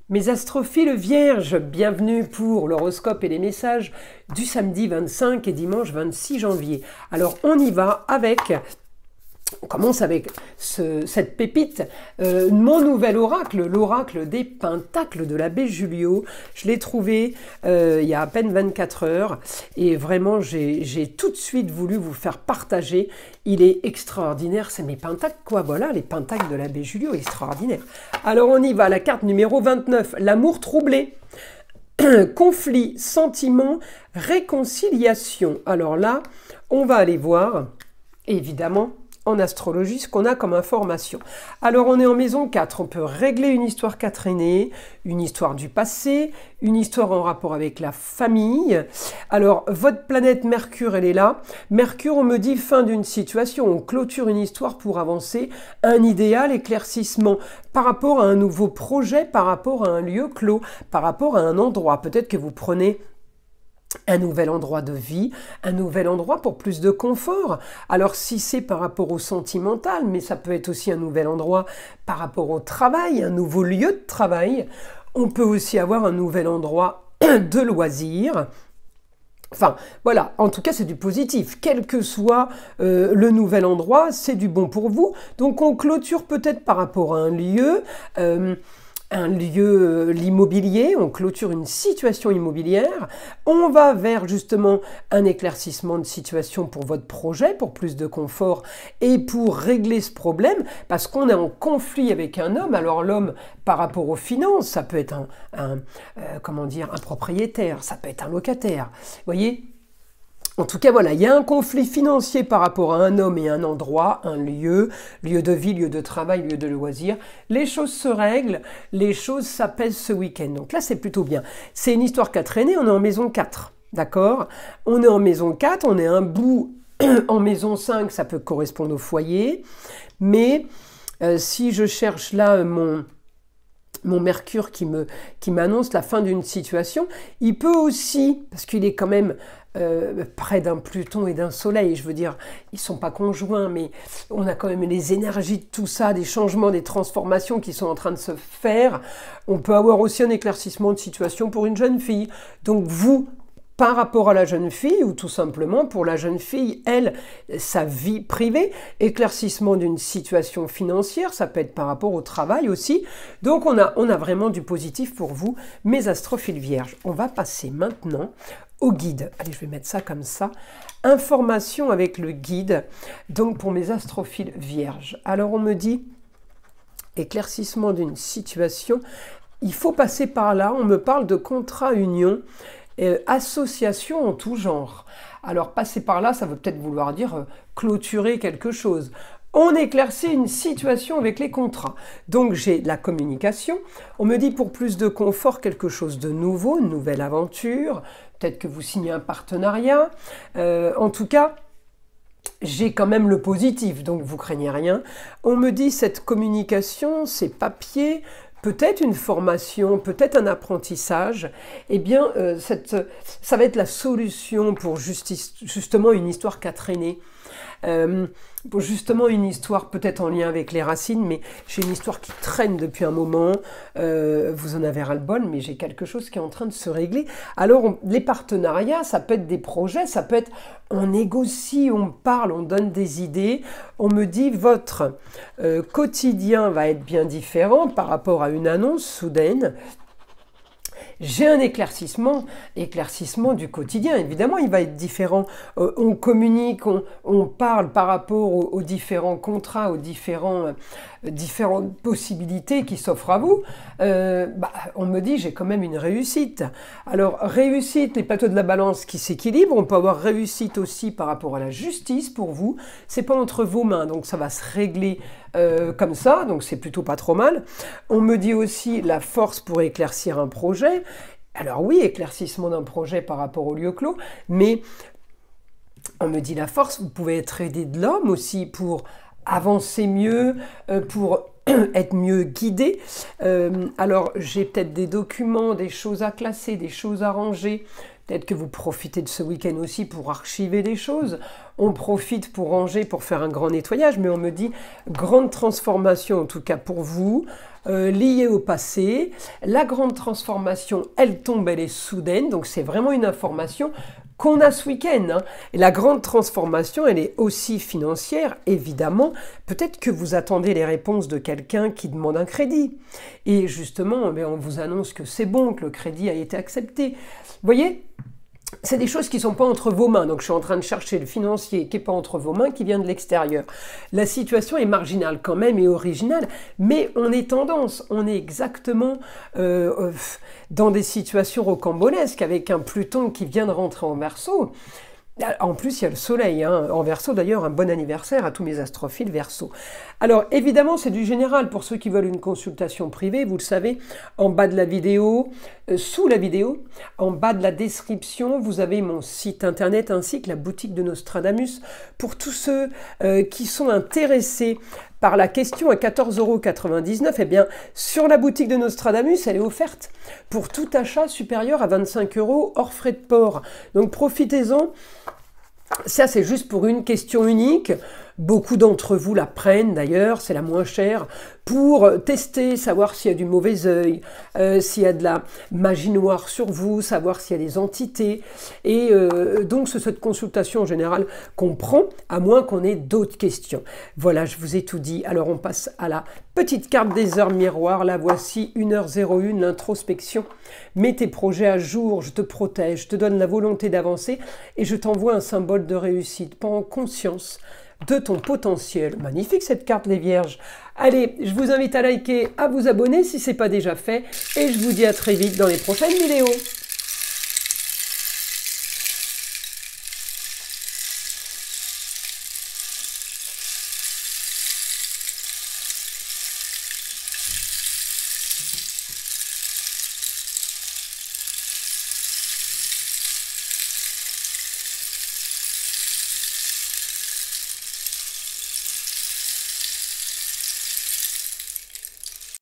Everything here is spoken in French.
Mes astrophiles vierges, bienvenue pour l'horoscope et les messages du samedi 25 et dimanche 26 janvier. Alors on y va on commence avec cette pépite, mon nouvel oracle, l'oracle des pentacles de l'abbé Julio. Je l'ai trouvé il y a à peine 24 heures et vraiment j'ai tout de suite voulu vous faire partager. Il est extraordinaire, c'est mes pentacles quoi, voilà les pentacles de l'abbé Julio, extraordinaire. Alors on y va, la carte numéro 29, l'amour troublé. Conflit, sentiment, réconciliation. Alors là, on va aller voir, évidemment, en astrologie, ce qu'on a comme information. Alors, on est en maison 4. On peut régler une histoire quatrainée, une histoire du passé, une histoire en rapport avec la famille. Alors, votre planète Mercure, elle est là. Mercure, on me dit fin d'une situation. On clôture une histoire pour avancer. Un idéal, éclaircissement par rapport à un nouveau projet, par rapport à un lieu clos, par rapport à un endroit. Peut-être que vous prenez un nouvel endroit de vie, un nouvel endroit pour plus de confort. Alors si c'est par rapport au sentimental, mais ça peut être aussi un nouvel endroit par rapport au travail, un nouveau lieu de travail. On peut aussi avoir un nouvel endroit de loisirs. Enfin, voilà, en tout cas, c'est du positif. Quel que soit le nouvel endroit, c'est du bon pour vous. Donc, on clôture peut-être par rapport à un lieu, l'immobilier, on clôture une situation immobilière, on va vers justement un éclaircissement de situation pour votre projet, pour plus de confort et pour régler ce problème, parce qu'on est en conflit avec un homme. Alors l'homme, par rapport aux finances, ça peut être un propriétaire, ça peut être un locataire, vous voyez ? En tout cas, voilà, il y a un conflit financier par rapport à un homme et un endroit, un lieu de vie, lieu de travail, lieu de loisir. Les choses se règlent, les choses s'apaisent ce week-end. Donc là, c'est plutôt bien. C'est une histoire quatrainée, on est en maison 4, d'accord? On est en maison 4, on est un bout en maison 5, ça peut correspondre au foyer. Mais si je cherche là mon Mercure qui m'annonce la fin d'une situation, il peut aussi, parce qu'il est quand même près d'un Pluton et d'un Soleil, je veux dire, ils ne sont pas conjoints, mais on a quand même les énergies de tout ça, des changements, des transformations qui sont en train de se faire. On peut avoir aussi un éclaircissement de situation pour une jeune fille. Donc vous, par rapport à la jeune fille, ou tout simplement pour la jeune fille, elle, sa vie privée, éclaircissement d'une situation financière, ça peut être par rapport au travail aussi. Donc on a vraiment du positif pour vous, mes astrophiles vierges. On va passer maintenant au guide. Allez, je vais mettre ça comme ça. Information avec le guide, donc pour mes astrophiles vierges. Alors on me dit, éclaircissement d'une situation, il faut passer par là, on me parle de contrat union, association en tout genre. Alors passer par là, ça veut peut-être vouloir dire clôturer quelque chose. On éclaircit une situation avec les contrats. Donc j'ai la communication. On me dit pour plus de confort, quelque chose de nouveau, une nouvelle aventure. Peut-être que vous signez un partenariat. En tout cas, j'ai quand même le positif, donc vous craignez rien. On me dit cette communication, ces papiers, peut-être une formation, peut-être un apprentissage, eh bien, ça va être la solution pour justement une histoire quatrainée. Pour justement une histoire peut-être en lien avec les racines, mais j'ai une histoire qui traîne depuis un moment, vous en avez ras-le-bol, mais j'ai quelque chose qui est en train de se régler. Alors les partenariats, ça peut être des projets, ça peut être on négocie, on parle, on donne des idées, on me dit votre quotidien va être bien différent par rapport à une annonce soudaine. J'ai un éclaircissement du quotidien, évidemment il va être différent, on communique, on parle par rapport aux différents contrats, aux différentes possibilités qui s'offrent à vous, on me dit j'ai quand même une réussite. Alors réussite, les plateaux de la balance qui s'équilibrent, on peut avoir réussite aussi par rapport à la justice pour vous, c'est pas entre vos mains, donc ça va se régler comme ça, donc c'est plutôt pas trop mal. On me dit aussi la force pour éclaircir un projet. Alors oui, éclaircissement d'un projet par rapport au lieu clos, mais on me dit la force, vous pouvez être aidé de l'homme aussi pour avancer mieux, pour être mieux guidé. Alors j'ai peut-être des documents, des choses à classer, des choses à ranger, Peut-être que vous profitez de ce week-end aussi pour archiver des choses. On profite pour ranger, pour faire un grand nettoyage, mais on me dit grande transformation, en tout cas pour vous, liée au passé. La grande transformation, elle tombe, elle est soudaine, donc c'est vraiment une information qu'on a ce week-end. Hein. Et la grande transformation, elle est aussi financière, évidemment. Peut-être que vous attendez les réponses de quelqu'un qui demande un crédit. Et justement, on vous annonce que c'est bon, que le crédit a été accepté. Vous voyez ? C'est des choses qui ne sont pas entre vos mains. Donc, je suis en train de chercher le financier qui n'est pas entre vos mains, qui vient de l'extérieur. La situation est marginale quand même et originale, mais on est tendance. On est exactement dans des situations rocambolesques avec un Pluton qui vient de rentrer en Verseau. En plus, il y a le soleil en Verseau. D'ailleurs, un bon anniversaire à tous mes astrophiles Verseau. Alors, évidemment, c'est du général. Pour ceux qui veulent une consultation privée, vous le savez, en bas de la vidéo, sous la vidéo, en bas de la description, vous avez mon site internet ainsi que la boutique de Nostradamus. Pour tous ceux qui sont intéressés par la question à 14,99 €, eh bien, sur la boutique de Nostradamus, elle est offerte pour tout achat supérieur à 25 € hors frais de port. Donc, profitez-en. Ça, c'est juste pour une question unique. Beaucoup d'entre vous la prennent d'ailleurs, c'est la moins chère, pour tester, savoir s'il y a du mauvais œil, s'il y a de la magie noire sur vous, savoir s'il y a des entités. Et donc, c'est cette consultation en général qu'on prend, à moins qu'on ait d'autres questions. Voilà, je vous ai tout dit. Alors, on passe à la petite carte des heures miroirs. La voici, 1h01, l'introspection. Mets tes projets à jour, je te protège, je te donne la volonté d'avancer et je t'envoie un symbole de réussite. Prends conscience de ton potentiel. Magnifique cette carte, les Vierges. Allez, je vous invite à liker, à vous abonner si ce n'est pas déjà fait et je vous dis à très vite dans les prochaines vidéos.